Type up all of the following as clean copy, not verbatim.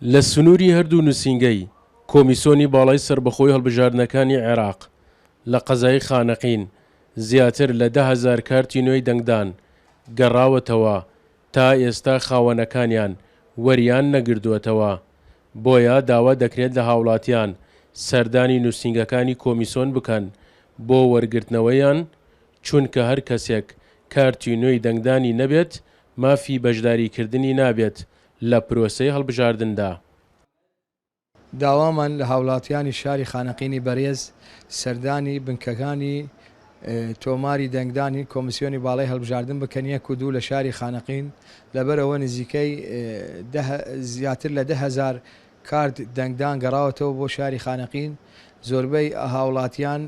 لە سنووری هەردوو نووسینگەی کۆمیسیۆنی باڵای سربەخۆی هەڵبژاردنەکانی عێراق لە قەزای خانەقین زیاتر لە 10,000 کارتی نوێی دەنگدان گەڕاوەتەوە تا ئێستا خاوەنەکانیان وەریان نەگردووەتەوە. بۆیە داوا دەکرێت لە هاوڵاتیان سەردانی نووسینگەکانی کۆمیسیۆن بکەن بۆ وەرگرتنەوەیان، چونکە هەر کەسێک کارتی نوێی دەنگدانی نەبێت مافی بەشداریکردنی نابێت لە پرۆسەی هەڵبژاردندا. داوامان لە هاوڵاتیانی شاری خانەقینی بەرێز سەردانی بنکەکانی تۆماری دەنگدانی کۆمیسیۆنی باڵای هەڵبژاردن بکەن 1 و 2 لە شاری خانەقین لەبەرەوە نزیکەی زیاتر لە 10,000 کارت دەنگدان گەڕاوەتەوە بۆ شاری خانەقین. زۆربەی هاوڵاتیان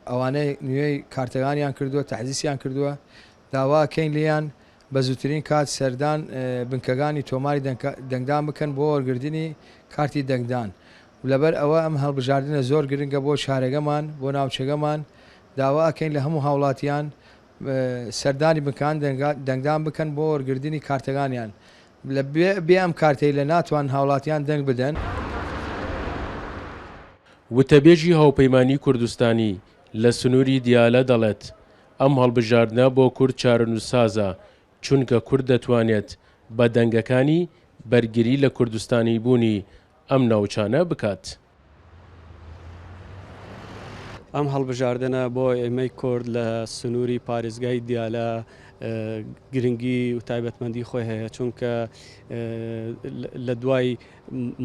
ئەوانەی نوێی کارتەکانیان کردووە، تەحزیسیان کردووە، داواکەین لیان بە زووترین کات سەردان بنکەکانی تۆماری دەنگدان بکەن بۆ وەرگردنی کارتی دەنگدان. لەبەر ئەوە ئەم هەڵبژاردنە زۆر گرنگە بۆ شارەکەمان، بۆ ناوچەکەمان. داواکەین لە هەموو هاوڵاتیان سەردانی بنکان دەنگدان بکەن بۆ وەرگردنی کارتەکانیان. لە بێ ئەم کارتەی لە ناتوان هاوڵاتیان دەنگ بدەن. وتەبێژی هاوپەیمانی کوردستانی لە سنووری دیالە دەڵێت ئەم هەڵبژاردنە بۆ کورد چارەنووسسازە، چونکە کورد دەتوانێت بە دەنگەکانی بەرگری لە کوردستانی بوونی ئەم ناوچانە بکات. ئەم هەڵبژاردنە بۆ ئێمەی کورد لە سنووری پارێزگای دیالە گرنگی و تایبەتمەندی خۆی هەیە، چونکە لە دوای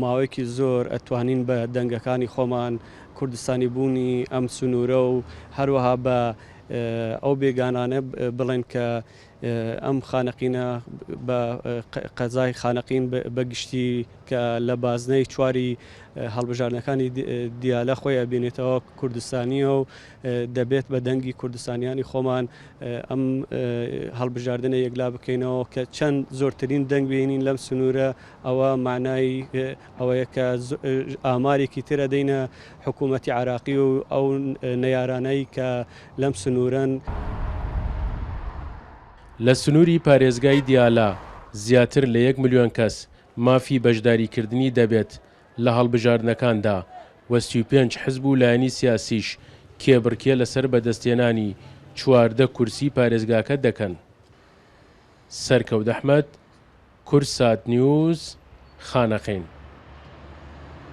ماوەیەکی زۆر ئەتوانین بە دەنگەکانی خۆمان کوردستانی بوونی ئەم سنوورە و هەروەها بە ئەو بێگانانە بڵێن کە ئەم خانەقینە بە قەزای خانەقین بەگشتی کە لە بازنەی چواری هەڵبژاردنەکانی دیالە خۆی ئەبێنێتەوە کوردستانیە و دەبێت بە دەنگی کوردستانیانی خۆمان ئەم هەڵبژاردنە یەکلا بکەینەوە کە چەند زۆرترین دەنگ بینین لەم سنوورە. ئەوە معنای ئەوەیە کە ئامارێکی ترە دەینە حکوومەتی عراقی و ئەو نەیارانەی کە لەم سنوورەن. لە سنووری پارێزگای دیالە زیاتر لە 1 ملیۆن کەس مافی بەشداریکردنی دەبێت لە هەڵبژاردنەکاندا و 35 حزب و لایەنی سیاسیش کێبڕکێ لەسەر بەدەستێنانی 14 کورسی پارێزگاکە دەکەن. سەرکەوت ئەحمەد، کورسات نیوز، خانەقین.